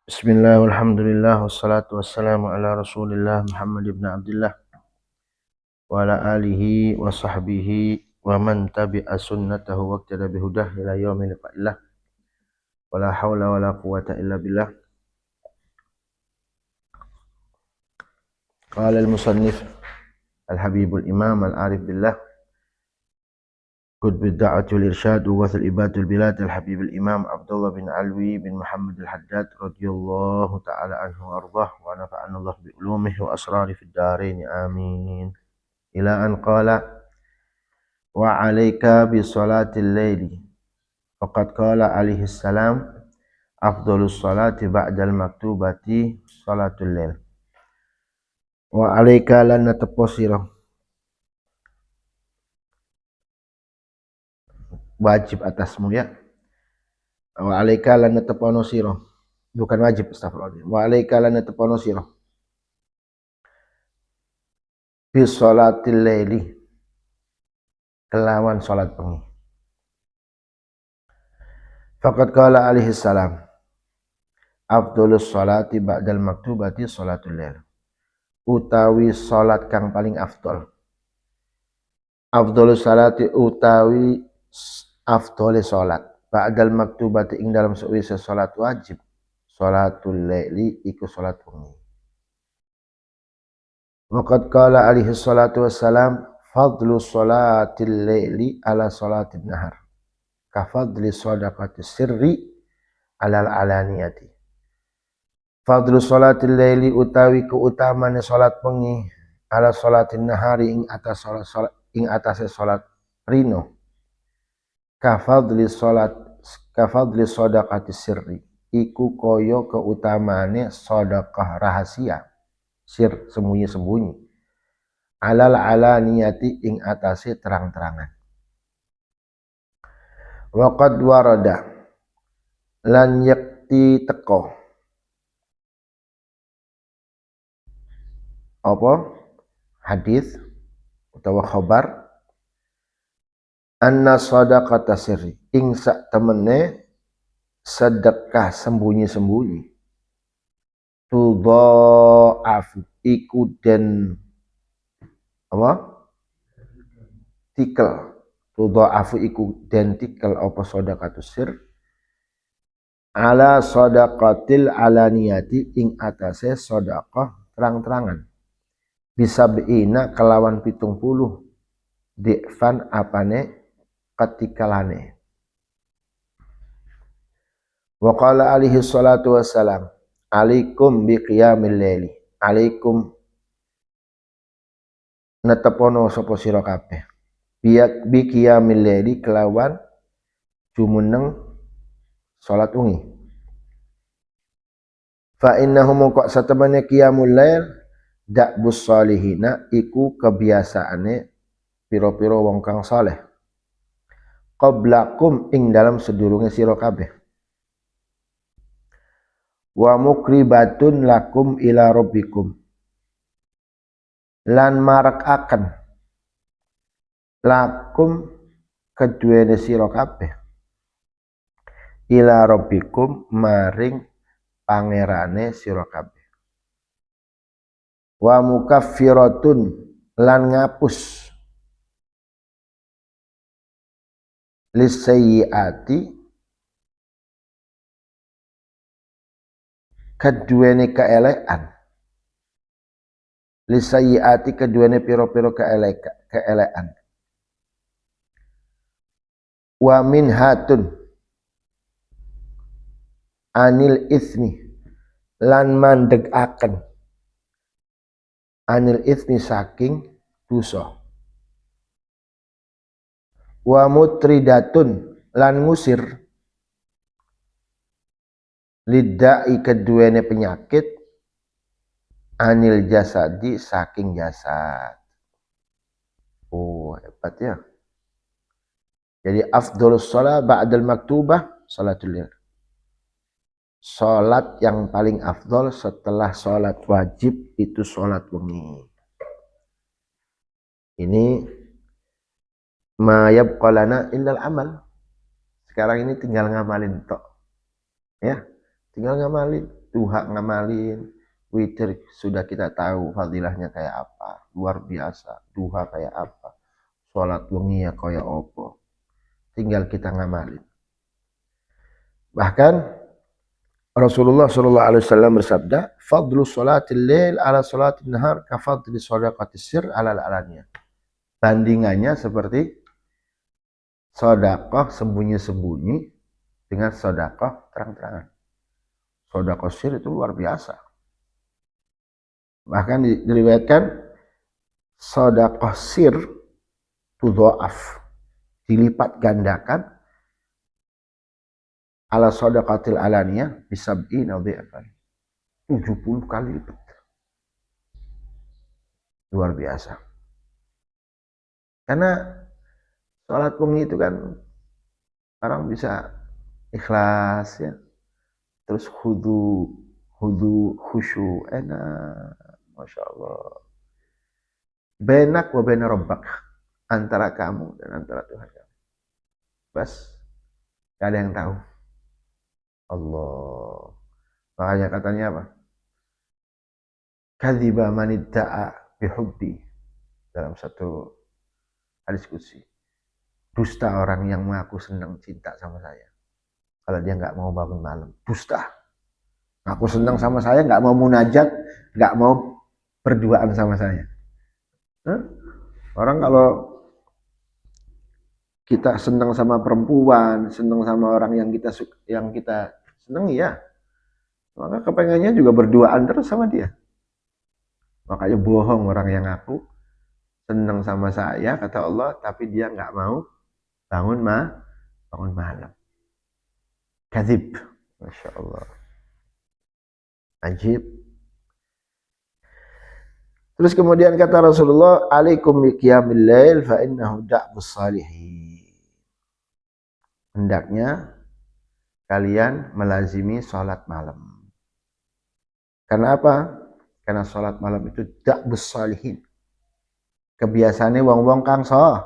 Bismillah, walhamdulillah, wassalatu wassalamu ala rasulillah Muhammad ibn Abdullah wa ala alihi wa sahbihi wa man tabi'a sunnatahu wa iqtada bihudah ila yaumil qiyamah. Wa la hawla wa la quwwata illa billah. Qala al-musannif al-habibul imam al-arif billah qutb ad-da'wati wal irsyad wa wathil ibadul bilad al-habibul imam Abdullah bin Alwi bin Muhammad al-Haddad radhiyallahu ta'ala anhu wa ardhah wa nafa'ana Allah bi ulumihi wa asrari fid darain amin. Ila an qala wa alaika bi salatil laili faqad qala alaihi salam afdhalus salati ba'dal maktubati salatul lail. Wa alaika lan teposira wajib atasmu ya. Wa alaika lan tepono sira, bukan wajib, astagfirullah. Wa alaika lan tepono sira bi salatil laili kelawan salat bengi. Faqad qala alaihi salam afdhalus salati ba'dal maktubati salatul lail. Utawi salat kang paling afdol. Afdhalus salati utawi afdhole salat ba'dal maktubati ing dalam sawise salat wajib salatul laili iku salat wengi. Waqad qala alaihi salatu wassalam fadlu salatil laili ala salatin nahar ka fadli shadaqati sirri alal alaniyati. Fadlu salatil laili utawi keutamane salat wengi ala salatin nahari ing atas salat rino ka fadli shadaqati sirri iku kaya keutamane sedekah rahasia sir sembunyi-sembunyi alal alaniyati ing atase terang-terangan. Waqad warada lan yakti teko apa hadis utawa khabar anna shadaqata sirri ing sak temene sedekah sembunyi-sembunyi tudha'afu iku den apa tikel tudha'afu iku den tikel apa shadaqatus sir ala shadaqatil alaniyati ing atase sedekah terang-terangan bisa beina kelawan 70 difan apane ketikalane. Wa qala alaihi salatu wassalam alaikum bi qiyamil laili alaikum netepono sapa sira kabeh biak bi qiyamil laili kelawan jumeneng salat wengi. Fa innahu mongko satemene qiyamul lail da'bus salihina iku kebiasaane pira-pira wong kang saleh qablakum ing dalam sedurunge sira kabeh wa mukribatun lakum ila rabbikum lan marakaken lakum keduwene sira kabeh ila rabbikum maring pangerane sira kabeh wa mukaffiratun lan ngapus lisayyiati keduwene keelekan lisayyiati keduwene pira-pira keelekan wa minhatun anil ismi lan mandegaken anil ismi saking dosa wa mutridatun lan ngusir lidai keduwene penyakit anil jasadi saking jasad. Oh, hebat ya. Jadi afdhalus shalah ba'dal maktubah salatul lail. Salat yang paling afdol setelah salat wajib itu salat wengi. Ini ma yabqa lana illal amal. Sekarang ini tinggal ngamalin tok. Ya, tinggal ngamalin. duha ngamalin, witir sudah kita tahu fadilahnya kayak apa, luar biasa. Duha kayak apa, sholat wengi ya kayak opo. Tinggal kita ngamalin. Bahkan Rasulullah Shallallahu Alaihi Wasallam bersabda, "Fadlu sholatil lail ala sholatil nahar ka fadli shadaqatis sir ala alaniyah." Bandingannya seperti sedekah sembunyi-sembunyi dengan sedekah terang-terangan. Sedekah sir itu luar biasa. Bahkan diriwayatkan sedekah sir tudha'af, dilipat gandakan ala shadaqatil alaniyah bisab'ina dhi'fan, 70 kali lipat. Luar biasa. Karena sholat wengi itu kan orang bisa ikhlas ya, terus khusyuk, enak, masya Allah. Benak wa bena rabbak, antara kamu dan antara Tuhan kamu. Bas, gak ada yang tahu. Allah. Makanya katanya apa? Kadziba manidda'a bihubbi, dalam satu hadis qudsi. Dusta orang yang mengaku senang cinta sama saya kalau dia nggak mau bangun malam. Dusta. Ngaku senang sama saya, nggak mau munajat, nggak mau berduaan sama saya. Orang kalau kita senang sama perempuan, senang sama orang yang kita senang ya, maka kepengennya juga berduaan terus sama dia. Makanya bohong orang yang ngaku senang sama saya, kata Allah, tapi dia nggak mau bangun malam. Kadzib. Masya Allah. Ajib. Terus kemudian kata Rasulullah, alaikum biqiyamil lail fa innahu da'bus salihin. Hendaknya kalian melazimi sholat malam. Karena apa? Karena sholat malam itu da'bus salihin. Kebiasaannya wong-wong kang soleh.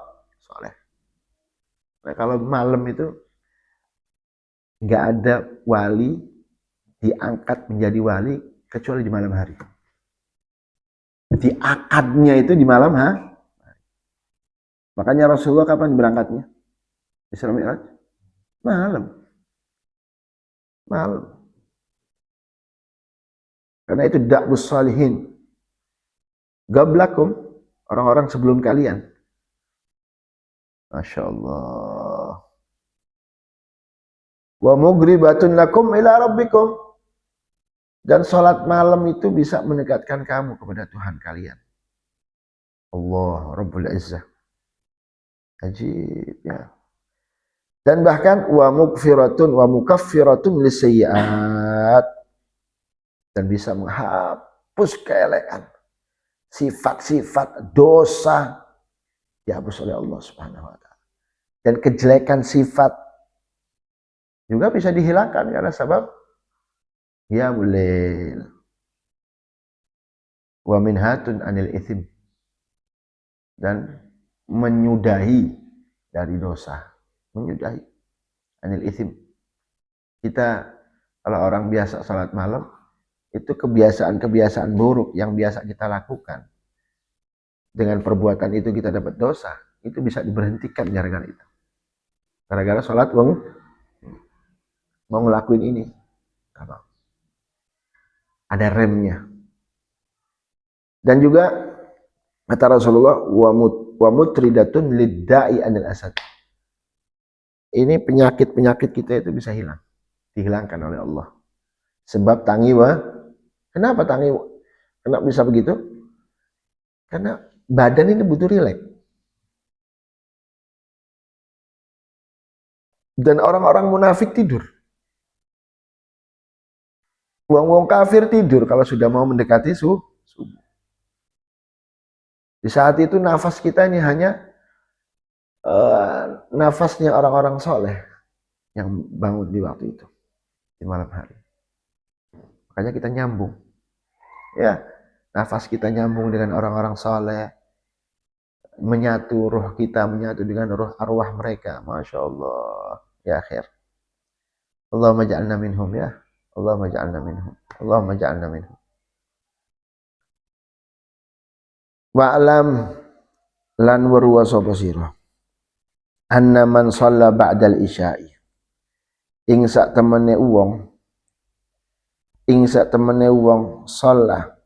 Nah, kalau malam itu nggak ada wali diangkat menjadi wali kecuali di malam hari. Diangkatnya itu di malam hari. Makanya Rasulullah kapan berangkatnya? Isra Mi'raj? Malam. Karena itu da'bus salihin. Gablakum, orang-orang sebelum kalian. Masya Allah. Wa mughribatun lakum ila rabbikum. Dan sholat malam itu bisa mendekatkan kamu kepada Tuhan kalian. Allah Rabbul Izzah. Ajib ya. Dan bahkan wa mukaffiratun lisayyi'at, dan bisa menghapus keelekan, sifat-sifat dosa dihapus oleh Allah Subhanahu wa taala. Dan kejelekan sifat juga bisa dihilangkan karena sebab ya mulil wa minhatun anil ithim, dan menyudahi dari dosa, menyudahi anil ithim. Kita kalau orang biasa salat malam, itu kebiasaan-kebiasaan buruk yang biasa kita lakukan, dengan perbuatan itu kita dapat dosa, itu bisa diberhentikan gara-gara itu. Gara-gara salat mau ngelakuin ini, ada remnya. Dan juga kata Rasulullah, wa mutridatun lidda'i anil asad. Ini penyakit-penyakit kita itu bisa hilang, dihilangkan oleh Allah. Sebab tangiwa. Kenapa tangiwa? Kenapa bisa begitu? Karena badan ini butuh rileks. Dan orang-orang munafik tidur. Wong-wong kafir tidur kalau sudah mau mendekati subuh. Di saat itu nafas kita ini hanya nafasnya orang-orang soleh yang bangun di waktu itu, di malam hari. Makanya kita nyambung. Ya, nafas kita nyambung dengan orang-orang soleh, menyatu roh kita, menyatu dengan roh arwah mereka. Masya Allah. Ya akhir. Allahumma ja'alna minhum ya. Allahumma ja'alna minhum. Allahumma ja'alna minhum. Wa'lam lan weruwa sapa sira anna man shalla ba'dal isya'i ing sak temene wong shalla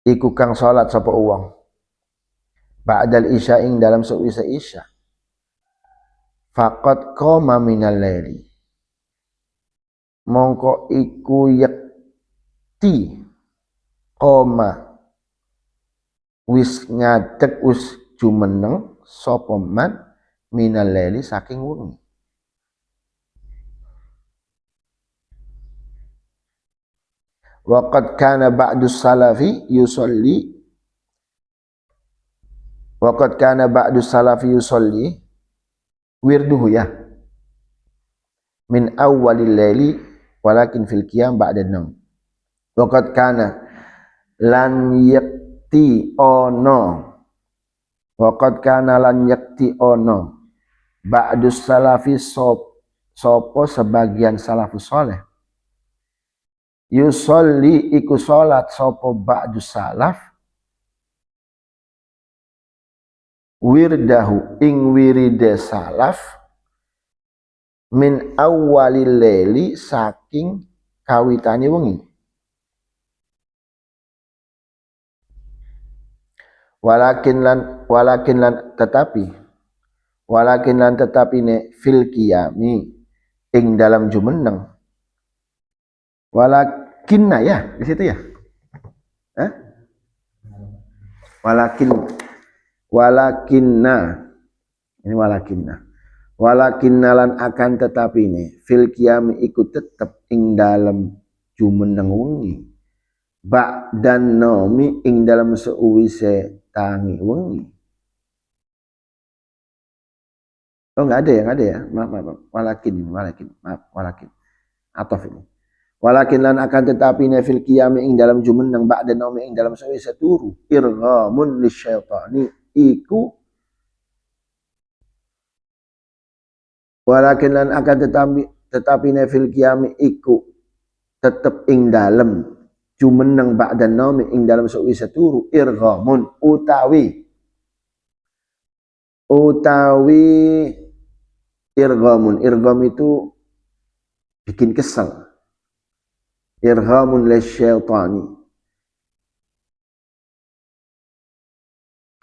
iku kang salat sapa wong ba'dal isya ing dalam sewise isya faqad qama minal laili mongko iku yakti qama wis ngadeg wis jumeneng sapa man minal laili saking wengi. Waqad kana ba'du salafi yusolli wirduhu ya min awwalil laili walakin fil qiyam ba'da naum. Waqad kana lan yakti ono ba'du salafi sopo sebagian salafus saleh yusolli iku salat sopo ba'du salaf wirdahu ing wiride salaf min awwalil laili saking kawitane wengi. Walakin lan tetapi ne fil qiyami ing dalam jumeneng. Walakinna ya di situ ya. Walakinna ini walakinna lan akan tetapi ne fil qiyami iku tetep ing dalam jumeneng wengi ba'dan nomi ing dalam seuwise tangi wengi. Oh enggak ada ya. Maaf. Walakin. Ataf ini. Walakin lan akan tetapi ne fil qiyami ing dalam jumeneng ba'dan nomi ing dalam seuwise turu irghamun lisyaitani iku walakin lan akan tetapi ne fil qiyami iku tetep ing dalam jumeneng ba'dan naumi ing dalam seuwise turu irghamun utawi irgham itu bikin kesel. Irghamun lisyaitani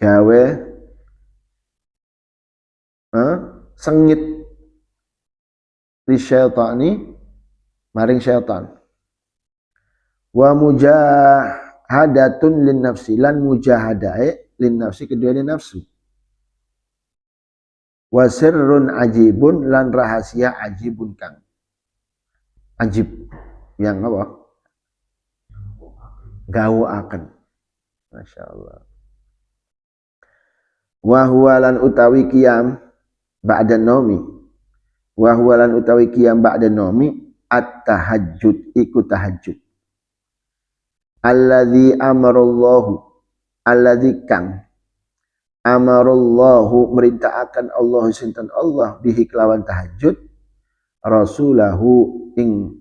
gawe sengit lisyaitani maring syaitan. Wa mujahadatun lin nafsi lan mujahadae lin nafsi kedua nafsu. Wa sirrun ajibun lan rahasia ajibun kang ajib yang apa? Gawuaken. Masyaallah. Wa huwa lan utawi qiyam ba'da naumi. Wa huwa lan utawi qiyam ba'da naumi at-tahajjud iku tahajjud. Alladzi kang amarallahu merintaakan Allah sinten Allah bihi kelawan tahajud rasulahu ing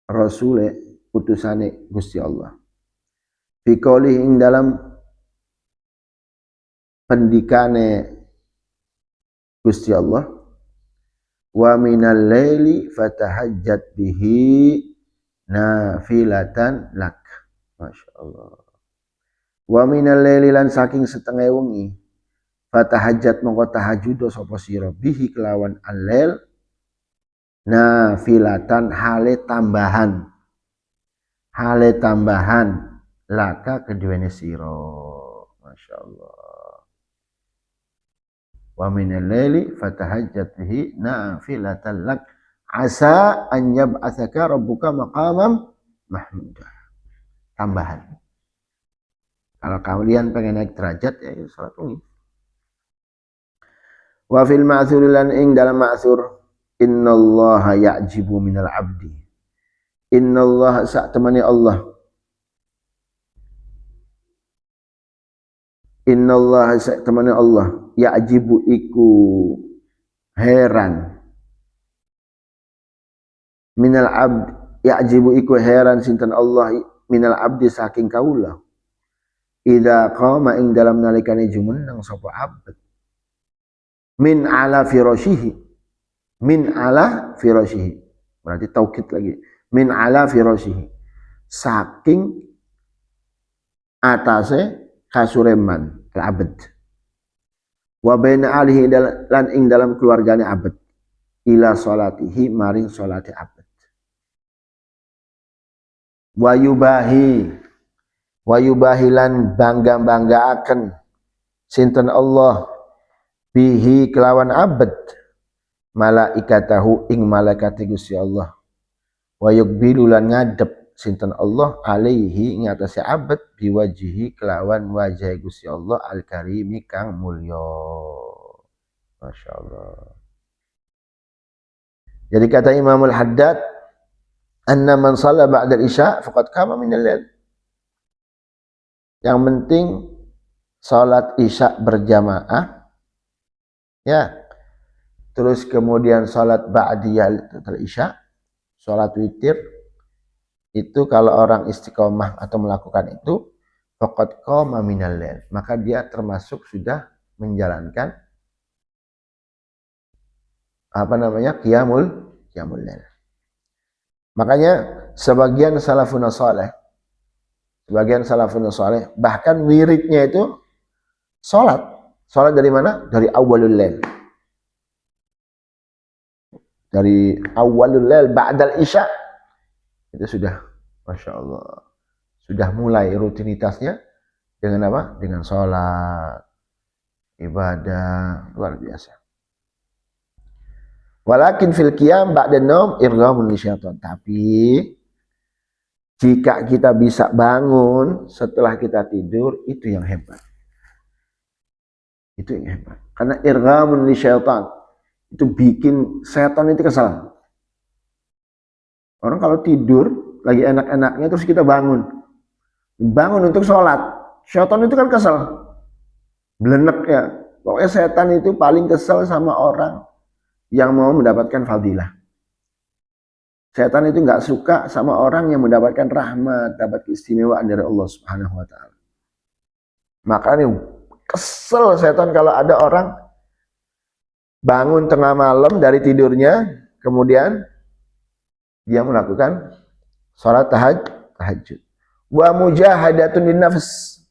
rasule utusane Gusti Allah biqauli ing dalam pendikane Gusti Allah wa minal laili fatahajjat bihi nafilatan lak. Masyaallah. Wa minal laili lan saking setengah wengi fatahajjat mongko tahajud sapa sira bihi kelawan al-lail nafilatan hale tambahan laka keduwene sira. Masyaallah. Wa minal laili fatahajjat bihi nafilatan lak asa an yab'atsaka rabbuka maqamam mahmudah. Tambahan. Kalau kalian pengen naik derajat ya salat wengi. Wa fil ma'thur lan ing dalam ma'thur innallaha ya'jibu minal abdi. Innallaha sa'tamani Allah. Innallaha sa'tamani Allah ya'jibu iku heran minal abd ya'jibu iku heran sinten Allah minal abdi saking kaula idza qama ing dalam nalikane jumeneng sapa abd min ala firashihi min ala firashihi berarti taukid lagi min ala firashihi saking atase kasureman abd wa baina alihi lan ing dalam keluargane abd ila salatihi maring salati abd wa yubahilan bangga-banggaaken sinten Allah bihi kelawan abd malaikatahu ing malaikate Gusti Allah wa yuqbilu lan ngadep sinten Allah alaihi ing atase abd biwajihi kelawan wajah Gusti Allah al-karimi kang mulya. Masyaallah. Jadi kata Imamul Haddad, anna man shalla ba'da isya faqad qama min al-lail. Yang penting salat isya berjamaah ya. Terus kemudian salat ba'diyah isya, salat witir itu kalau orang istiqomah atau melakukan itu faqad qama min al-lail, maka dia termasuk sudah menjalankan qiyamul lail. Makanya sebagian salafun saleh bahkan wiridnya itu salat dari mana? Dari awalul lail. Dari awalul lail ba'dal isya itu sudah Masya Allah sudah mulai rutinitasnya dengan apa? Dengan salat ibadah luar biasa. Walakin fil qiyam ba'da naum irghamun lisyaitan. Tapi jika kita bisa bangun setelah kita tidur, itu yang hebat. Itu yang hebat. Karena irghamun lisyaitan itu bikin setan itu kesal. Orang kalau tidur lagi enak-enaknya terus kita bangun untuk sholat, setan itu kan kesal, belenek ya. Pokoknya setan itu paling kesal sama orang yang mau mendapatkan fadilah. Setan itu nggak suka sama orang yang mendapatkan rahmat, dapat keistimewaan dari Allah Subhanahu wa taala. Makanya kesel setan kalau ada orang bangun tengah malam dari tidurnya, kemudian dia melakukan salat tahajud. Wa mujahadatun linnafs.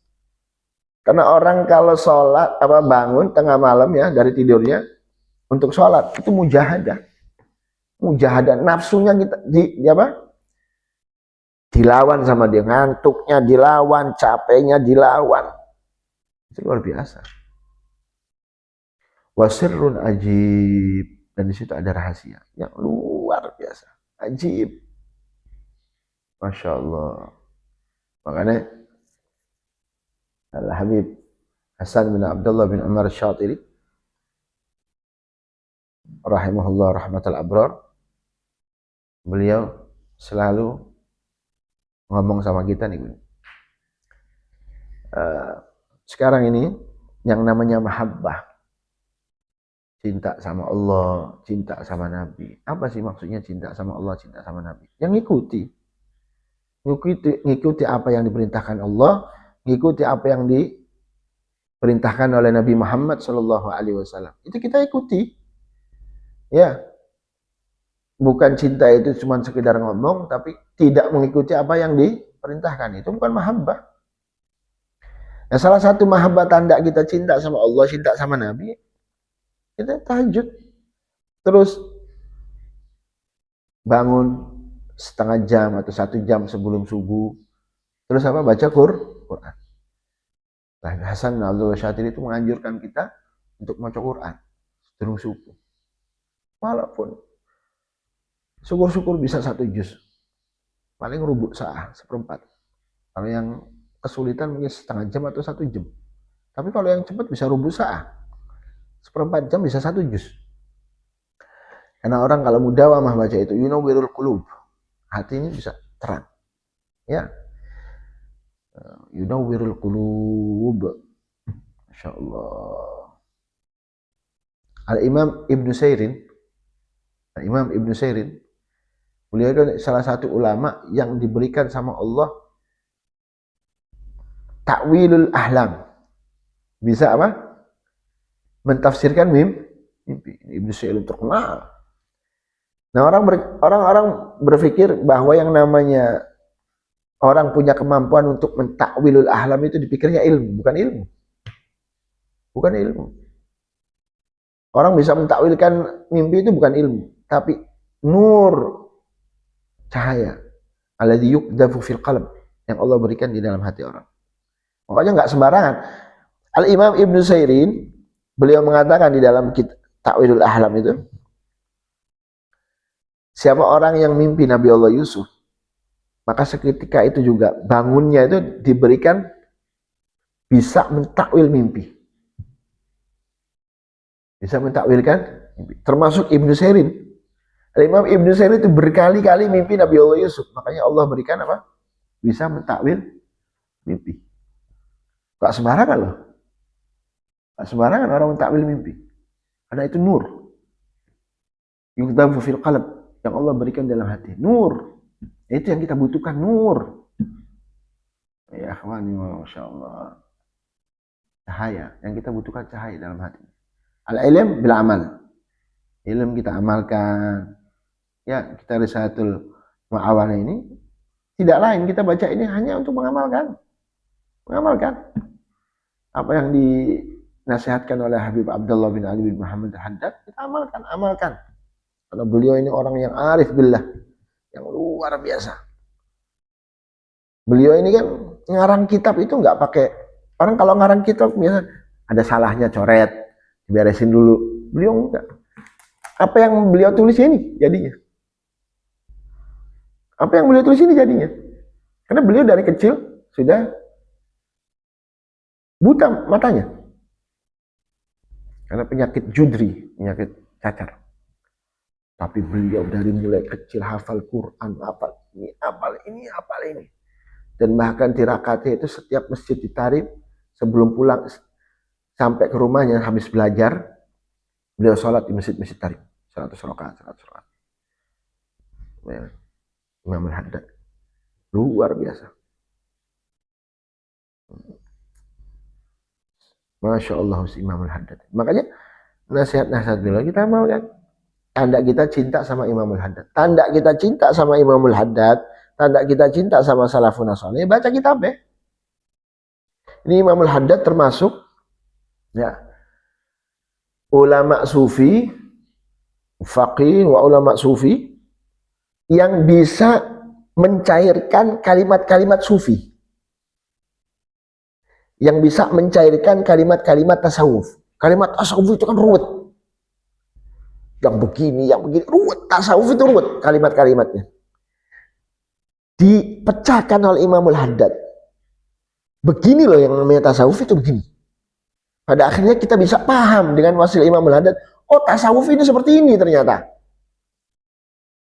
Karena orang kalau salat bangun tengah malam ya dari tidurnya untuk sholat itu mujahadah nafsunya kita dilawan sama dia, ngantuknya dilawan, capeknya dilawan, itu luar biasa. Wasirrun ajib, dan di situ ada rahasia yang luar biasa, ajib, Masya Allah. Makanya Al-Habib Hasan bin Abdullah bin Umar Syatiri rahimahullah rahmatal abrar, beliau selalu ngomong sama kita nih, sekarang ini yang namanya mahabbah, cinta sama Allah, cinta sama Nabi. Apa sih maksudnya cinta sama Allah, cinta sama Nabi? Yang ngikuti apa yang diperintahkan Allah, ngikuti apa yang diperintahkan oleh Nabi Muhammad Shallallahu Alaihi Wasallam. Itu kita ikuti. Ya, bukan cinta itu cuma sekedar ngomong, tapi tidak mengikuti apa yang diperintahkan. Itu bukan mahabbah. Nah, salah satu mahabbah tanda kita cinta sama Allah, cinta sama Nabi, kita tahajud. Terus bangun setengah jam atau 1 jam sebelum subuh. Terus baca Quran. Nah, Hasan bin Abdullah Syatiri itu menganjurkan kita untuk baca Quran sebelum subuh. Walaupun syukur-syukur bisa 1 juz, paling rubuh sa'ah, 1/4. Kalau yang kesulitan mungkin setengah jam atau 1 jam. Tapi kalau yang cepat bisa rubuh sa'ah, 1/4 jam bisa 1 juz. Karena orang kalau mudawamah baca itu, yunawwirul qulub, hati ini bisa terang. Ya, yunawwirul qulub, Masya Allah. Al-Imam Ibnu Sairin Beliau itu salah satu ulama yang diberikan sama Allah takwilul ahlam. Bisa apa? Mentafsirkan mimpi. Ibnu Sa'id terkenal. Nah, orang-orang berpikir bahwa yang namanya orang punya kemampuan untuk mentakwilul ahlam itu dipikirnya ilmu, bukan ilmu. Bukan ilmu. Orang bisa mentakwilkan mimpi itu bukan ilmu, tapi nur, cahaya. Alladzi yuqdafu fil qalb, yang Allah berikan di dalam hati orang. Makanya nggak sembarangan. Al-Imam Ibnu Sairin, beliau mengatakan di dalam kitab Ta'wilul Ahlam itu, siapa orang yang mimpi Nabi Allah Yusuf, maka seketika itu juga bangunnya itu diberikan bisa mentakwil mimpi. Bisa mentakwilkan mimpi. Termasuk Ibnu Sairin. Imam Ibnu Sairin itu berkali-kali mimpi Nabi Allah Yusuf. Makanya Allah berikan apa? Bisa mentakwil mimpi. Gak sembarangan loh. Gak sembarangan orang mentakwil mimpi. Karena itu nur. Yuqdafu fil qalb, yang Allah berikan dalam hati. Nur. Itu yang kita butuhkan, nur. Ya akhwani, Masya Allah. Cahaya. Yang kita butuhkan cahaya dalam hati. Al-ilm bil amal. Ilmu kita amalkan. Ya, kita Risalatul Mu'awana ini tidak lain, kita baca ini hanya untuk mengamalkan. Mengamalkan apa yang dinasihatkan oleh Habib Abdullah bin Ali bin Muhammad Al-Haddad, kita amalkan. Karena beliau ini orang yang arif billah, yang luar biasa. Beliau ini kan ngarang kitab itu nggak pakai, orang kalau ngarang kitab biasa ada salahnya, coret, diberesin dulu. Beliau enggak. Apa yang beliau tulis ini jadinya. Apa yang beliau tulis ini jadinya. Karena beliau dari kecil sudah buta matanya. Karena penyakit judri, penyakit cacar. Tapi beliau dari mulai kecil hafal Quran, hafal ini. Dan bahkan tirakatnya itu setiap masjid ditarif, sebelum pulang sampai ke rumahnya habis belajar, beliau sholat di masjid-masjid tarif. 100 rakaat. Imam Al-Haddad. Luar biasa. Masya Allah, Imam Al-Haddad. Makanya nasihat-nasihat beliau kita amalkan. Tanda kita cinta sama Imam Al-Haddad. Tanda kita cinta sama Imam Al-Haddad. Tanda kita cinta sama salafun saleh. Baca kitab ya. Ini Imam Al-Haddad termasuk ya ulama sufi, faqih wa ulama sufi yang bisa mencairkan kalimat-kalimat sufi. Yang bisa mencairkan kalimat-kalimat tasawuf. Kalimat tasawuf itu kan ruwet. Yang begini, ruwet. Tasawuf itu ruwet kalimat-kalimatnya. Dipecahkan oleh Imam Al-Haddad. Begini loh yang namanya tasawuf itu begini. Pada akhirnya kita bisa paham dengan wasilah Imam Al-Haddad. Oh, tasawuf ini seperti ini ternyata.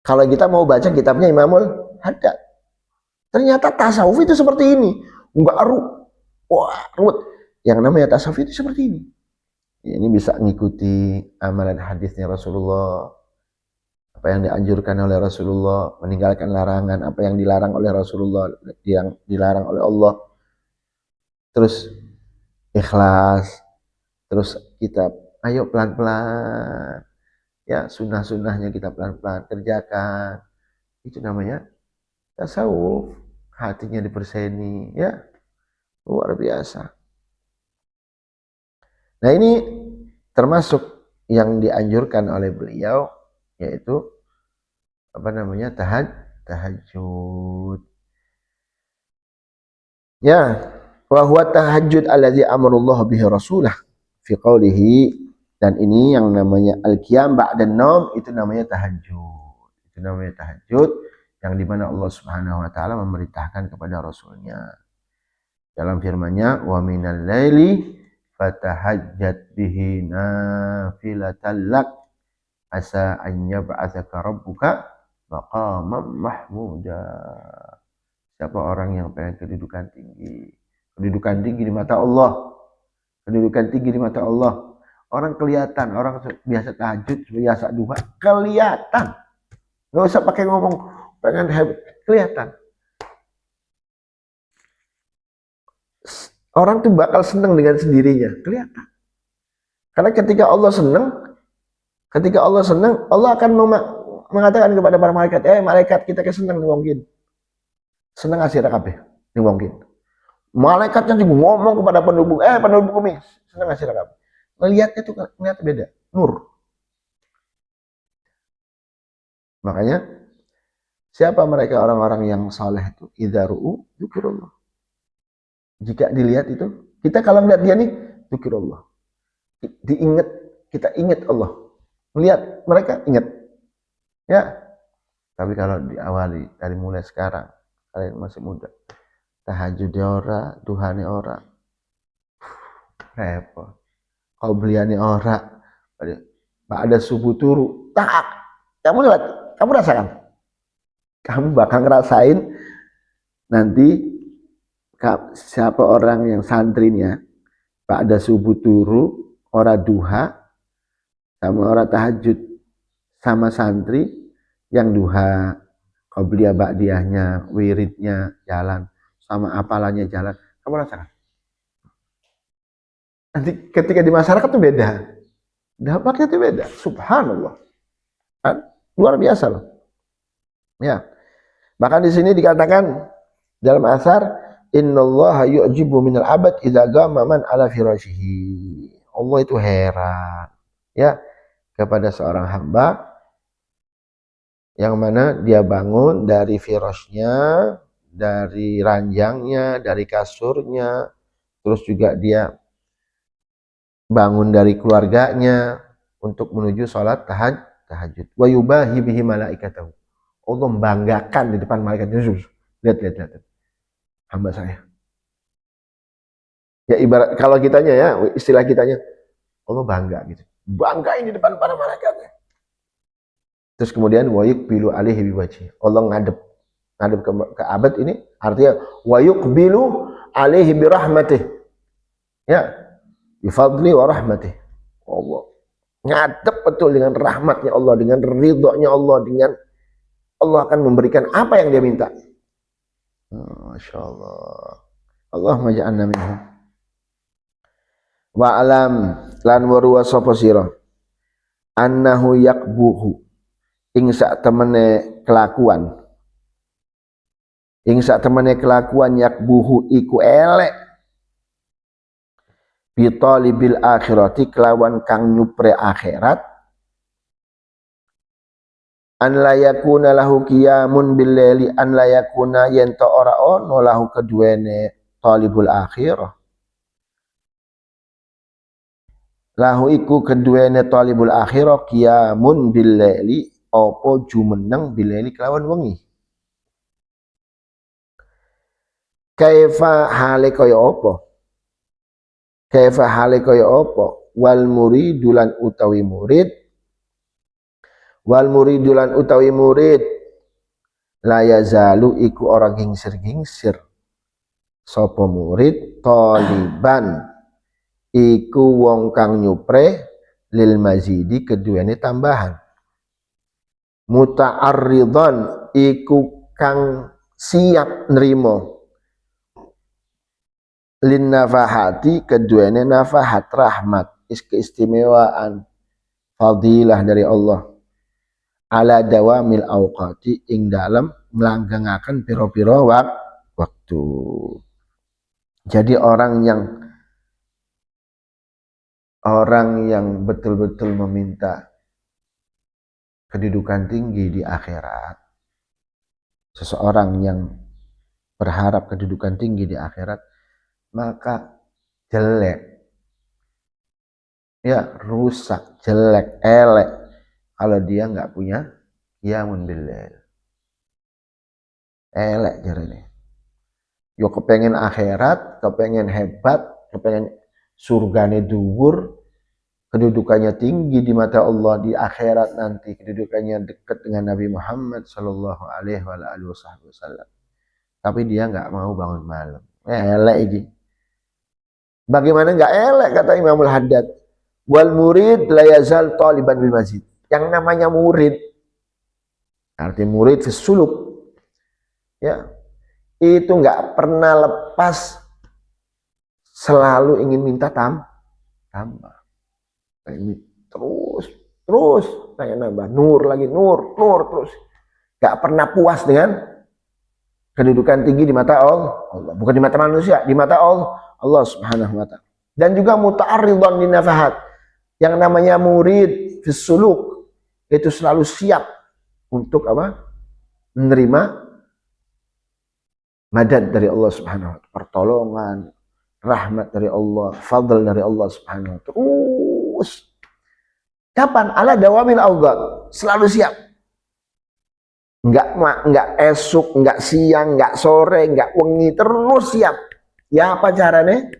Kalau kita mau baca kitabnya Imam Al-Haddad. Ternyata tasawuf itu seperti ini. Enggak ruwet. Yang namanya tasawuf itu seperti ini. Ini bisa mengikuti amalan hadisnya Rasulullah, apa yang dianjurkan oleh Rasulullah, meninggalkan larangan, apa yang dilarang oleh Rasulullah, yang dilarang oleh Allah. Terus ikhlas, terus kita ayo pelan-pelan, ya sunnah-sunnahnya kita pelan-pelan kerjakan. Itu namanya tasawuf, hatinya diperseni, ya luar biasa. Nah ini termasuk yang dianjurkan oleh beliau, yaitu apa namanya tahajud. Ya, wa huwa tahajjud alladzi amarallahu bihi rasulah fi qoulihi, dan ini yang namanya al-qiyam ba'dan naum, itu namanya tahajud. Itu namanya tahajud yang dimana Allah Subhanahu wa taala memerintahkan kepada rasulnya dalam firman-Nya, wa minal laili fatahajjat bihi nafilatan lak asa an yab'atsaka rabbuka maqaman mahmuda. Siapa orang yang pengen kedudukan tinggi di mata Allah, kedudukan tinggi di mata Allah. Orang kelihatan, orang biasa tahajud, biasa duha, kelihatan. Nggak usah pakai ngomong, pengen kelihatan. Orang tuh bakal senang dengan sendirinya, kelihatan. Karena ketika Allah senang, Allah akan mengatakan kepada para malaikat, malaikat kita senang mungkin. Senang asih kabeh, ini mungkin. Malaikatnya juga ngomong kepada penduduk bumi, senang asih kabeh. Melihatnya tuh ngeliat beda, nur. Makanya siapa mereka orang-orang yang saleh itu? Idza ru'u dzikrullah. Jika dilihat itu, kita kalau melihat dia nih, dzikrullah. Diingat, kita ingat Allah. Melihat mereka ingat. Ya. Tapi kalau diawali dari mulai sekarang, kalian masih muda. Tahajud ora, duhane ora. Repot. Kau beliani ora. Ada subuh turu. Tak. Kamu lewat, kamu rasakan. Kamu bakal ngerasain nanti siapa orang yang santrinya ada subuh turu, ora duha, sama ora tahajud, sama santri yang duha, qobliyah ba'diyahnya, wiridnya jalan, sama apalannya jalan, kamu rasakan. Nanti ketika di masyarakat itu beda, dampaknya itu beda, subhanallah, luar biasa loh. Ya, bahkan di sini dikatakan dalam asar, innallaha yu'jibu minal abad idza gama man ala firashihi. Allah itu heran ya kepada seorang hamba yang mana dia bangun dari firasnya, dari ranjangnya, dari kasurnya, terus juga dia bangun dari keluarganya untuk menuju sholat tahajud. Wa yubahi bihi malaikatahu. Allah membanggakan di depan malaikat Yesus. Lihat. Hamba saya. Ya ibarat kalau kitanya ya, istilah kitanya, Allah bangga gitu. Banggain di depan para malaikatnya. Terus kemudian wayuk bilu alaihi biwajhi. Allah ngadep ke abad ini artinya wayuk bilu alaihi birahmatih. Ya. Bifadli wa rahmatih. Allah ngadep betul dengan rahmatnya Allah, dengan ridhonya Allah, dengan Allah akan memberikan apa yang dia minta. Masya Allah. Allahumma ja'alna minhum. Wa alam lan waruwa sapa sira annahu yakbuhu ing sak temene kelakuan yakbuhu iku elek bi talibil akhirati kelawan kang nyupre akhirat an la yakuna lahu qiyamun bil laili an la yakuna yen ta ora ono lahu keduene talibul akhirah lahu iku keduene talibul akhirah qiyamun bil laili apa jumeneng bil laili kelawan wengi kaifa hale kaya apa wal muridulan utawi murid la yazalu iku orang gingsir sapa murid taliban iku wong kang nyupre lil mazidi keduane tambahan muta'arridhan iku kang siap nerimo lin nafahati keduane nafahat rahmat keistimewaan fadilah dari Allah ala dawamil awqati ing dalam melanggengaken pira-pira waktu. Jadi orang yang betul-betul meminta kedudukan tinggi di akhirat, seseorang yang berharap kedudukan tinggi di akhirat, maka jelek, ya rusak, jelek, elek kalau dia nggak punya qiyamun billail. Elek jarene. Yo kepengen akhirat, kepengen hebat, kepengen surgane dhuwur, kedudukannya tinggi di mata Allah di akhirat nanti, kedudukannya dekat dengan Nabi Muhammad sallallahu alaihi wasallam. Tapi dia nggak mau bangun malam. Elek iki. Bagaimana nggak elek kata Imamul Haddad? Wal murid la yazal taliban bil masjid. Yang namanya murid, arti murid fisuluk, ya, itu nggak pernah lepas, selalu ingin minta tambah. Terus, terus, kayak nambah, nur lagi, nur terus. Nggak pernah puas dengan kedudukan tinggi di mata Allah, bukan di mata manusia, di mata Allah Subhanahu wa taala. Dan juga muta'arridhan li nafahat. Yang namanya murid fisuluk itu selalu siap untuk apa? Menerima madad dari Allah Subhanahu wa taala, pertolongan, rahmat dari Allah, fadl dari Allah Subhanahu wa taala. Terus kapan? Ala dawamil awqat, selalu siap. Enggak esok, enggak siang, enggak sore, enggak wengi, terus siap. Ya apa caranya?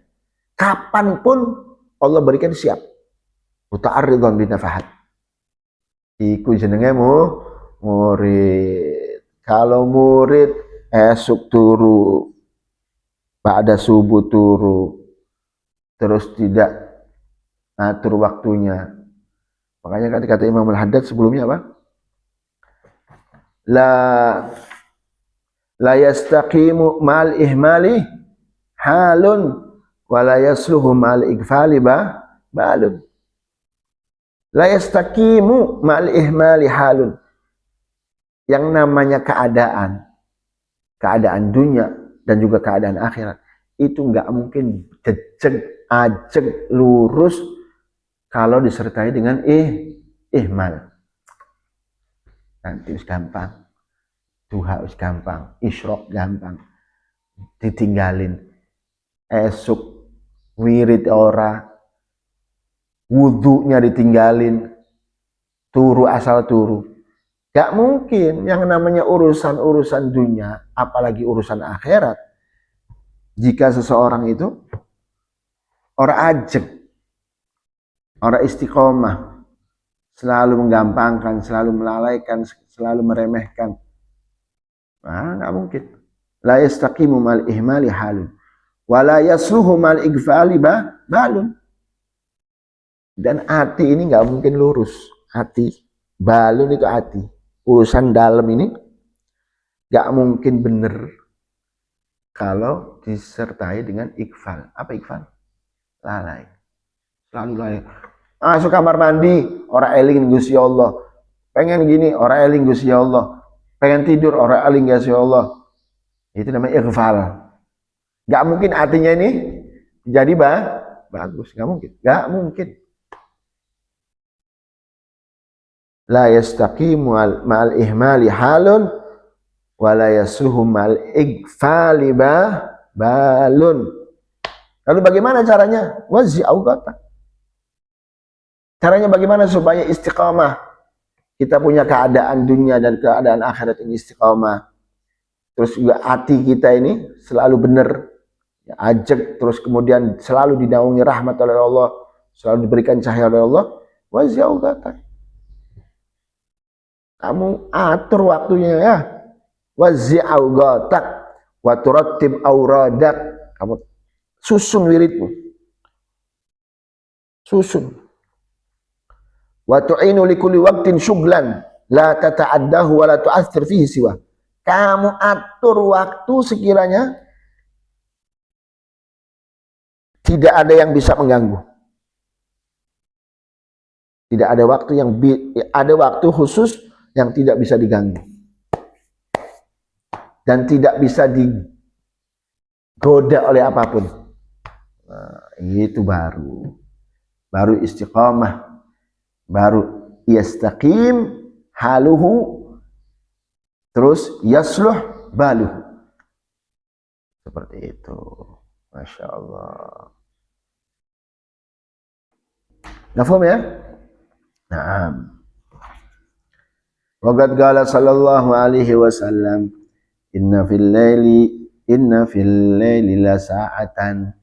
Kapanpun Allah berikan siap. Muta'arridhan bi nafahat. Iku jenenge murid. Kalau murid esok turu, pada subuh turu, terus tidak atur waktunya. Makanya kata Imam Al-Haddad sebelumnya apa? La yastaqimu mal ihmali halun wa la yasluhu mal igfali balun. La yastaqimu mal ihmali halun. Yang namanya keadaan dunia dan juga keadaan akhirat itu nggak mungkin ajeg lurus kalau disertai dengan ihmal. Nanti us gampang, duha us gampang, isyrok gampang, ditinggalin. Esok wirid ora, wudunya ditinggalin, turu asal turu. Gak mungkin. Yang namanya urusan-urusan dunia, apalagi urusan akhirat, jika seseorang itu orang ajeg, orang istiqomah, selalu menggampangkan, selalu melalaikan, selalu meremehkan, nggak mungkin. La yastaqimu mal ihmali halun, wala yasluhu mal igfali balun. Dan hati ini nggak mungkin lurus. Hati, balun itu hati. Urusan dalam ini nggak mungkin bener kalau disertai dengan ikfal. Apa ikfal? Lalai. Selalu lalai. Masuk kamar mandi, orang eling Gusti Allah. Pengen gini, orang eling Gusti Allah. Pengen tidur, orang eling Gusti Allah. Itu namanya ikfal. Gak mungkin hatinya ini jadi bagus. Gak mungkin. Gak mungkin. La yastaqimu ma'al ihmali halun wa la yasluhu ma'al igfali balun. Lalu bagaimana caranya? Wazi awqata. Caranya bagaimana supaya istiqamah? Kita punya keadaan dunia dan keadaan akhirat ini istiqamah. Terus juga hati kita ini selalu benar, ya, ajak, terus kemudian selalu dinaungi rahmat oleh Allah, selalu diberikan cahaya oleh Allah. Wazi awqata. Kamu atur waktunya ya. Wazi awqatak wa turattib auradak. Kamu susun wiridmu. Susun. Wa tu'inu likulli waqtin syuglan la tata'addahu wa la tu'athir fihi siwa. Kamu atur waktu sekiranya tidak ada yang bisa mengganggu. Tidak ada waktu ada waktu khusus yang tidak bisa diganggu. Dan tidak bisa digoda oleh apapun. Nah, itu baru istiqamah, baru yastaqim haluhu, terus yasluh baluhu. Seperti itu. Masya Allah. Nafhum ya? Naam. Waqad qala sallallahu alaihi wasallam, inna fil laili la sa'atan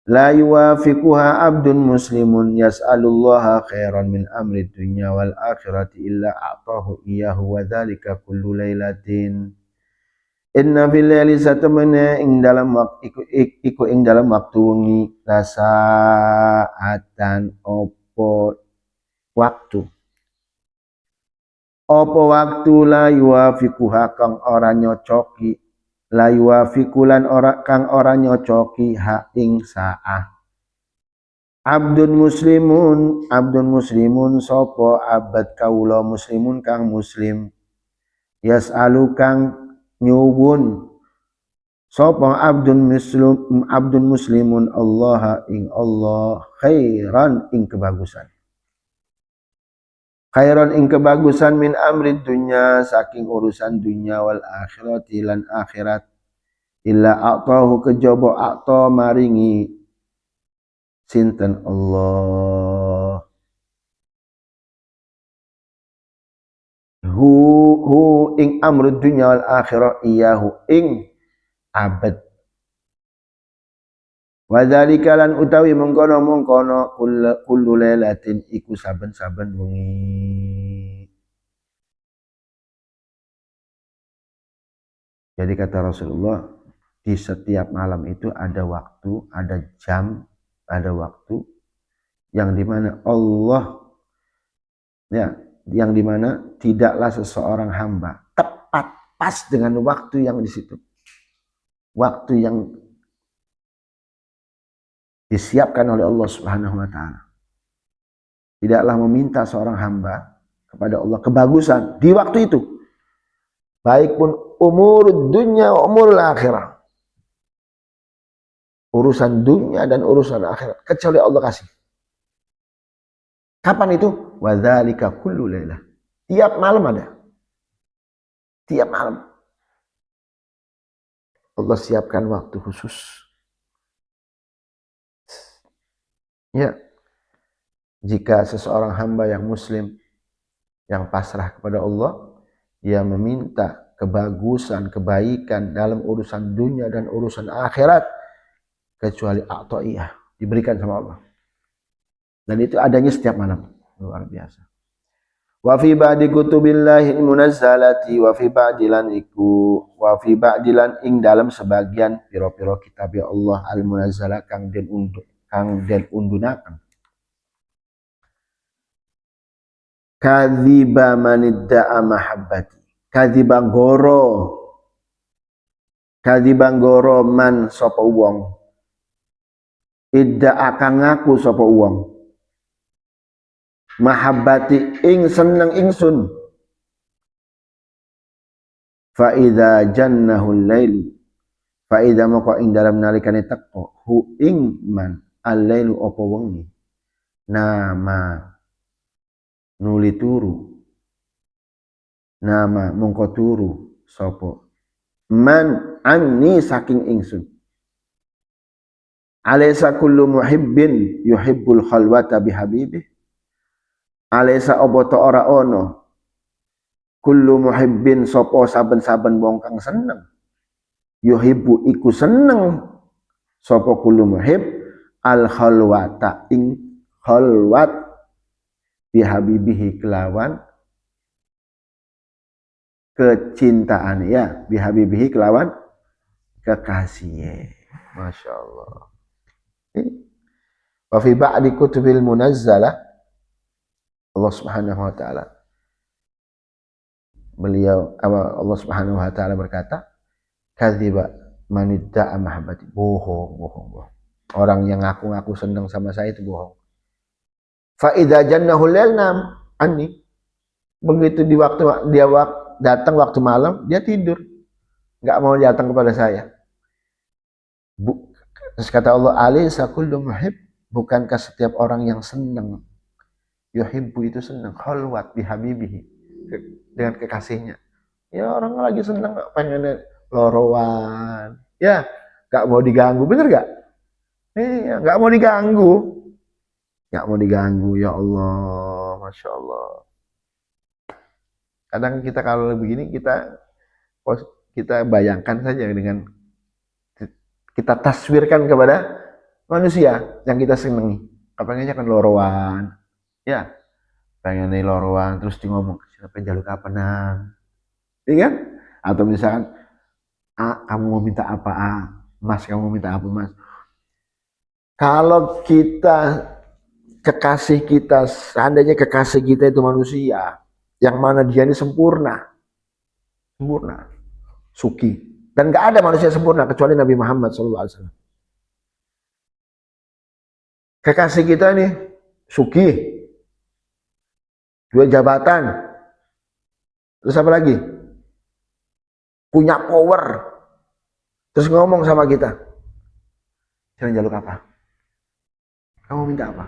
la yuwafiquha abdun muslimun yas'alullaha khairan min amri dunya wal akhirati illa a'tahu iyyahu wa dzalika kullu lailatin. Inna fil laili satamana ing dalam waktu wengi la sa'atan opo waktu apa waktu la yuwafiquha kang ora nyocoki, la yuwafiqulan ora kang ora nyocoki ha ing saah. Abdun muslimun sapa abad kaula muslimun kang muslim, yas'alu kang nyuwun sapa abdun muslimun Allah ing Allah khairan ing kebagusan. Khairan ing kebagusan min amri dunya saking urusan dunya wal akhirati lan akhirat, illa a'tahu kejaba a'ta maringi sinten Allah hu ing amri dunya wal akhirah iyahu ing abad. Wadzalika lan utawi mengkono kullu lailatin iku saben-saben wengi. Jadi kata Rasulullah, di setiap malam itu ada waktu, ada jam, ada waktu yang dimana Allah ya, yang dimana tidaklah seseorang hamba tepat pas dengan waktu yang di situ, waktu yang disiapkan oleh Allah Subhanahu wa taala. Tidaklah meminta seorang hamba kepada Allah kebagusan di waktu itu. Baik pun umur dunia wa umur akhirah. Urusan dunia dan urusan akhirat kecuali Allah kasih. Kapan itu? Wadzalika kullu lailah. Tiap malam ada. Tiap malam. Allah siapkan waktu khusus. Ya. Jika seseorang hamba yang muslim yang pasrah kepada Allah, ia meminta kebagusan, kebaikan dalam urusan dunia dan urusan akhirat kecuali a'ta'iyah diberikan sama Allah. Dan itu adanya setiap malam. Luar biasa. Wa fi ba'di kutubillahi munazzalati wa fi ba'dilan iku wa fi ba'dilan ing dalam sebagian piro-piro kitab ya Allah al munazzalah kang den undunaken. Kadziba manidda'a mahabbati. Kadziba goro man sapa wong. Idda'a kang ngaku sapa wong. Mahabbati ing seneng ingsun. Fa idza jannahu al-lail. Fa idza maka ing dalam nalikane teko hu ing man al-lailu apa wengi. Nama nuli turu, nama mongko turu sapa man anni saking ingsun. Alaysa kullu muhibbin yuhibbul khalwata bihabibih. Alaysa oboto ora ono kullu muhibbin sapa saben-saben wong kang seneng yuhibbu iku seneng sapa kullu muhib al khalwata ing khalwat bihabibihi kelawan kecintaan ya, bihabibihi kelawan kekasih. Masya Allah. Wa fi ba'di kutubil munazzalah Allah Subhanahu wa taala Allah Subhanahu wa taala berkata, kadziba manidda'a mahabbati. Bohong. Orang yang ngaku-ngaku senang sama saya itu bohong. Fa idza jannahu lailnam anni. Begitu di waktu dia datang waktu malam, dia tidur. Enggak mau datang kepada saya. Terus kata Allah, alaysa kullu muhib, bukankah setiap orang yang senang yuhibbu itu senang khalwat bihabibihi dengan kekasihnya. Ya orang lagi senang pengen lorowan. Ya, enggak mau diganggu, bener enggak? Iya, enggak mau diganggu. Enggak mau diganggu, ya Allah, Masya Allah. Kadang kita kalau begini kita bayangkan saja dengan kita taswirkan kepada manusia yang kita senangi. Pengennya kan lorowan, ya, pengen lorowan terus di ngomong siapa jaluk apa nang, iya kan? Atau misalkan kamu mau minta apa mas, kamu mau minta apa mas? Kalau kita seandainya kekasih kita itu manusia, yang mana dia ini sempurna, suki, dan nggak ada manusia sempurna kecuali Nabi Muhammad SAW. Kekasih kita ini suki, 2 jabatan, terus apa lagi? Punya power, terus ngomong sama kita, jangan jaluk apa? Kamu minta apa?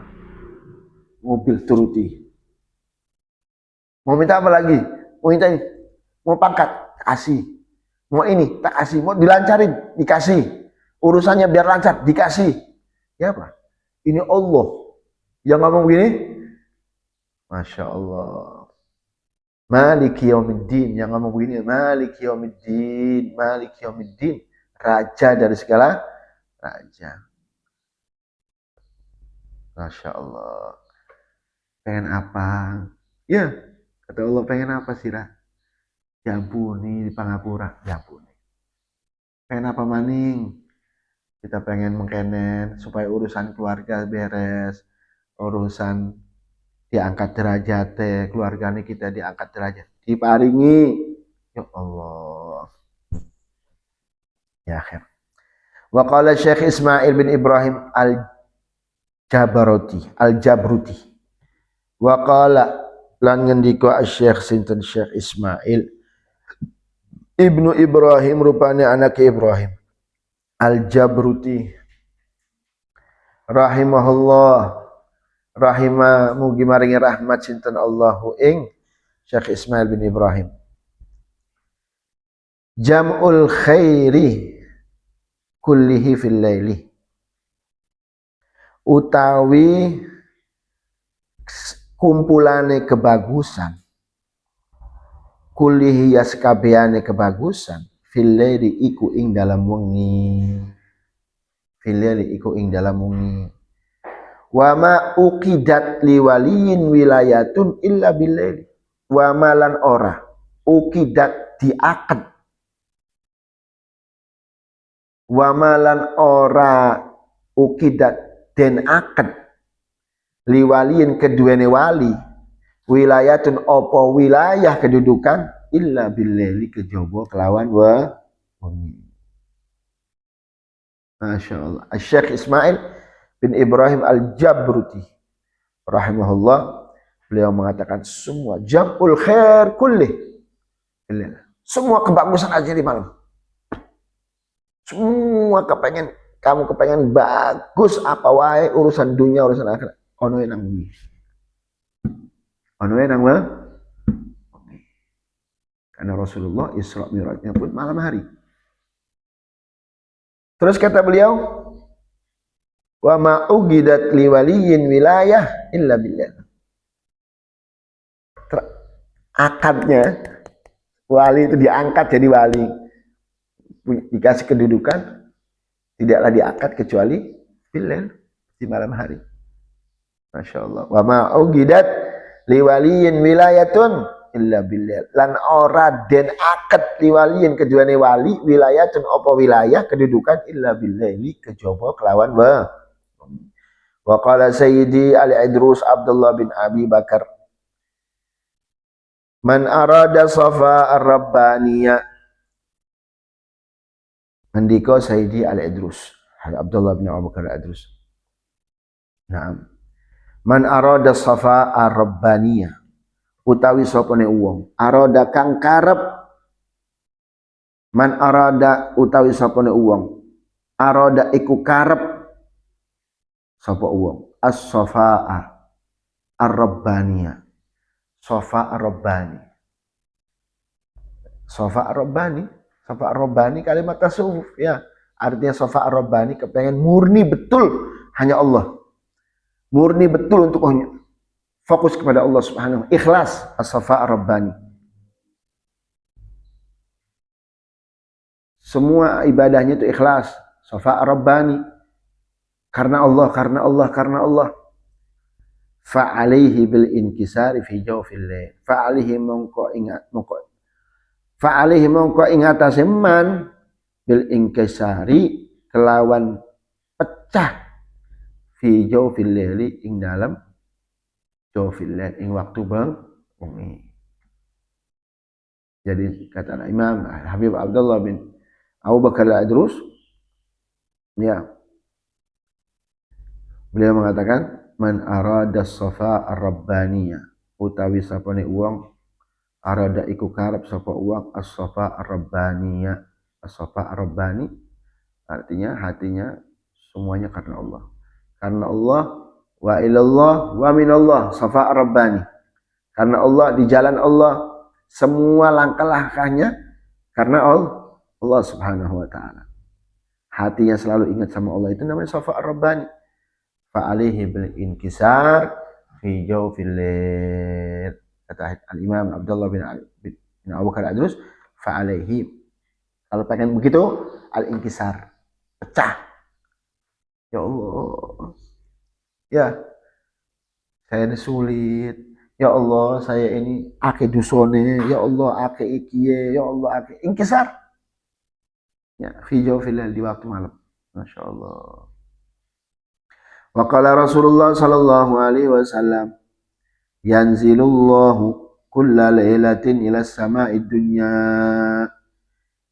Mobil turuti. Mau minta apa lagi? Mau minta ini, mau pangkat, kasih. Mau ini, tak kasih. Mau dilancarin, dikasih. Urusannya biar lancar, dikasih. Ya apa? Ini Allah yang ngomong begini. Masya Allah. Maliki yaumiddin, yang ngomong begini. Maliki yaumiddin, Maliki yaumiddin. Raja dari segala raja. Masya Allah. Pengen apa? Ya, kata Allah, pengen apa sih, Ra? Jabuni di Pangapura, jabuni. Pengen apa maning? Kita pengen mengkenen supaya urusan keluarga beres, urusan diangkat derajat, keluarga ini kita diangkat derajat. Diparingi. Ya Allah. Ya akhir. Wa qala Syekh Ismail bin Ibrahim Al-Jabruti. Wa qala lan ngendika Syekh sinten Syekh Ismail Ibnu Ibrahim, rupanya anak Ibrahim Al-Jabruti rahimahullah, mugi maringi rahmat sinten Allahu ing Syekh Ismail bin Ibrahim. Jam'ul khairi kullihi fil laili, utawi kumpulane kebagusan, kullihi yaskabehane kebagusan, fil laili iku ing dalam wengi, fil laili iku ing dalam wengi. Wa ma uqidat liwaliyin wilayatun illa bil laili, wa malan ora uqidat diakad, wa malan ora uqidat den akad liwaliyin keduene wali, wilayatun opo wilayah kedudukan, illa billaili kejaba kelawan wengi. Masya Allah. Syekh Ismail bin Ibrahim Al-Jabruti rahimahullah, beliau mengatakan semua jam'ul khair kullih, semua kebagusan aja di malam. Semua kamu kepengen bagus apa wae, urusan dunia, urusan akhirat, ono nang wengi. Ono nang wengi. Karena Rasulullah Isra Mi'rajnya pun malam hari. Terus kata beliau, wa ma ugidat liwaliyin wilayah illa billah. Akadnya wali itu diangkat jadi wali, dikasih kedudukan, tidaklah diangkat kecuali bilal, di malam hari. Masya Allah. Wa ma ugidat liwaliyin wilayatun illa bilal, lan ora den akad liwaliyin keduane wali wilayatun apa wilayah kedudukan illa billaili kejaba kelawan wa qala sayyidi al-Idrus Abdullah bin Abi Bakar, man arada safa ar-rabbaniyah, Andika Sayyidi Al-Idrus Abdullah bin Abu Bakar Al-Idrus. Naam. Man arada safa ar-rabbaniyah, utawi sapa ne wong arada kang karep, man arada utawi sapa ne wong arada iku karep sapa wong as-safaa ar-rabbaniyah, safa ar-rabbani, safa ar-rabbani, safa ar-rabbani kalimat tasawuf ya, artinya safa ar-rabbani kepengen murni betul hanya Allah, murni betul untuk fokus kepada Allah Subhanahu, ikhlas, as-safa ar-rabbani. Semua ibadahnya itu ikhlas, safa ar-rabbani, karena Allah, karena Allah, karena Allah. Fa'alaihi bil inkisari fi jawfil lail, fa'alaihi mongko ingat mongko, fa'alaihi mongko ingatase man bil inkisari kelawan pecah fi jawfil lail ing dalam jawfil lail ing waktu bengi. Jadi kata Imam Habib Abdullah bin Abu Bakar al-Adrus, ya, beliau mengatakan man arada safa ar-rabbaniyah, utawi sapane uang arada iku karep sapa uang as-safa ar-rabbaniyah. As-safa ar-rabbani artinya hatinya semuanya karena Allah. Karena Allah, wa ilallah wa minallah, safa ar-rabbani. Karena Allah, di jalan Allah, semua langkah-langkahnya karena Allah Subhanahu wa taala. Hatinya selalu ingat sama Allah, itu namanya safa ar-rabbani. Fa alaihi bil inkisar fi jawfil lail. Kata Al-Imam Abdullah bin Abu Bakar Adrus, fa alaihi, kalau pengen begitu, al-inkisar, pecah. Ya Allah, ya saya ini sulit. Ya Allah, saya ini ake dusone. Ya Allah, ake ikiye. Ya Allah, ake inkisar. Ya, fi jawfil lail, di waktu malam. Masya Allah. Wa qala Rasulullah sallallahu alaihi wasallam, yanzilullahu kulla lailatin ila sama'id dunya.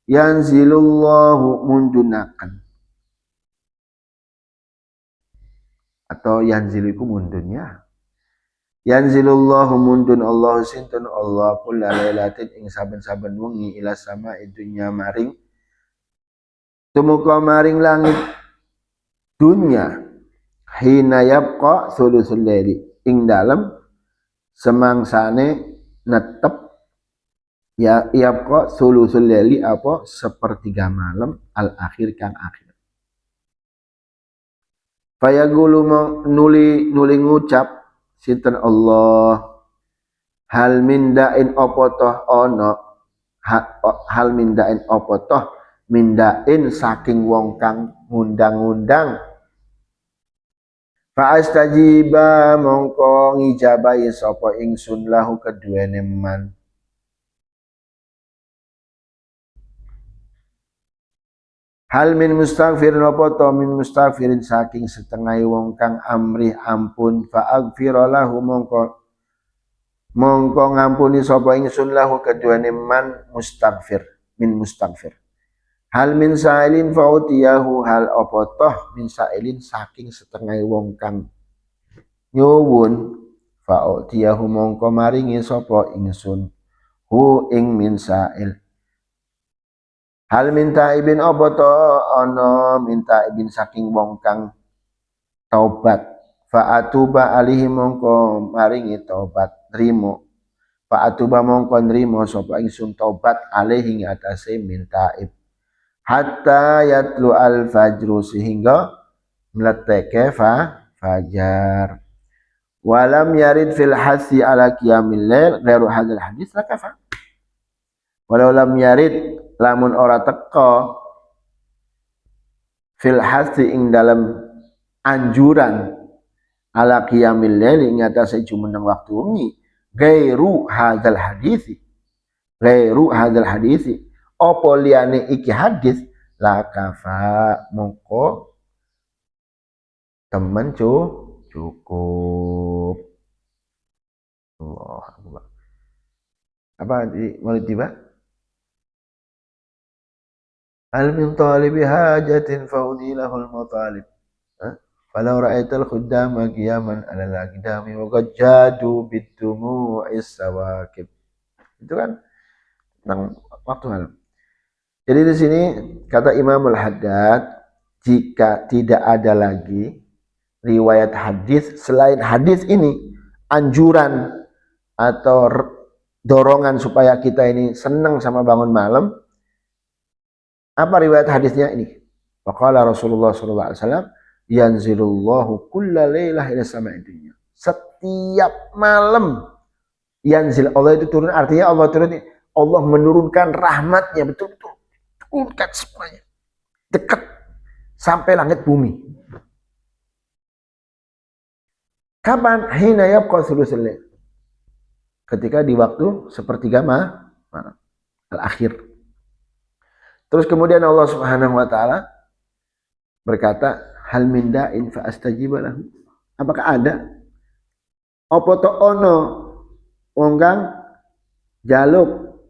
Yanzilullahu mundunakan, atau yanziliku mundunya. Yanzilullahu mundun Allah sintun Allah kulla lailatin ing saben-saben wengi ila sama'id dunya maring tumuka maring langit dunya. Hina yabqa thuluthul laili, ing dalem semangsane netep ya yabqa thuluthul laili, apa sepertiga malam al akhir kang akhir. Fayaqulu nuli ngucap sinten Allah, hal min da'in apa toh ana, hal min da'in apa toh mindain saking wong kang ngundang-undang. Fa'astajiba mongko ngijabahi sapa ingsun lahu keduwene man. Hal min mustaghfirin apa to min mustaghfirin saking setengah wong kang amrih ampun, fa'aghfira lahu mongko ngampuni sapa ingsun lahu keduwene man mustaghfir, min mustaghfir. Hal min sa'ilin fa'utiyahu, hal apa toh min sa'ilin saking setengah wong kang nyuwun, fa'utiyahu mongko maringi sapa ingsun hu ing min sa'il. Hal minta ibin apa to ana minta ibin saking wong kang taubat, fa'atuba alihi mongko maringi taubat nrimo, fa'atuba mongko nrimo sapa ingsun taubat alihi ing atase minta ib, hatta yatlu al fajru, sehingga mleteke fajar. Walam yarid fil hasi ala qiyamil lail ghairu hadzal hadis lakafa. Walau lam yarid, lamun ora teka fil hasi ing dalam anjuran ala qiyamil lail ing atase jumeneng waktu wengi, ghairu hadzal hadisi, ghairu hadzal hadisi, apa liyane iki hadis, lakafa mongko temen cukup. Allah Akbar. Apa mau tiba? Hal min talibi hajatin faunilahul matalib. Falau ra'aital khuddama qiyaman 'alal aqdami wa qad jadu bidumu'is sawakib. Itu kan tentang waktu malam. Jadi di sini kata Imam Al-Haddad, jika tidak ada lagi riwayat hadis selain hadis ini, anjuran atau dorongan supaya kita ini senang sama bangun malam, apa riwayat hadisnya ini? Waqala Rasulullah sallallahu alaihi wasallam, yanzilullahu kulla lailah ila sama'id dunya. Setiap malam yanzil, Allah itu turun, artinya Allah turun, Allah menurunkan rahmatnya, betul-betul turunkan semuanya, dekat sampai langit bumi. Kapan? Hina yabqa thuluthul lail, ketika di waktu sepertiga malam al-akhir. Terus kemudian Allah Subhanahu wa taala berkata, hal min da'in fa astajiba lahu. Apakah ada apa to ono wong kang jaluk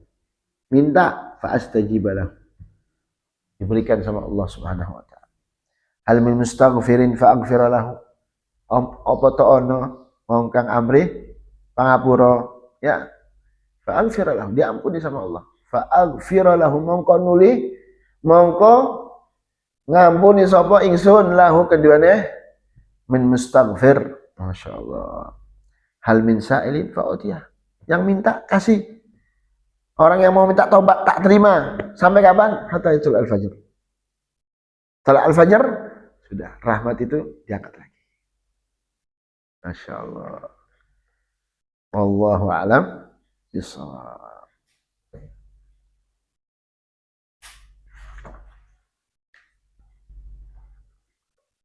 minta fa astajib lahu, diberikan sama Allah Subhanahu wa taala. Hal min mustaghfirin fa aghfir lahu, apa to ono wong kang amri pangapura ya, fa aghfir lahu, diampuni sama Allah. Fa aghfir lahu, mongko nuli, mongko ngampuni sapa ingsun lahu keduane min mustaghfir. Masyaallah. Hal min sa'ilin fa utiyah, yang minta kasih. Orang yang mau minta tobat tak terima. Sampai kapan? Hatta itul al-fajr. Setelah al-fajr sudah, rahmat itu diangkat lagi. Masya Allah. Wallahu a'lam bishawab.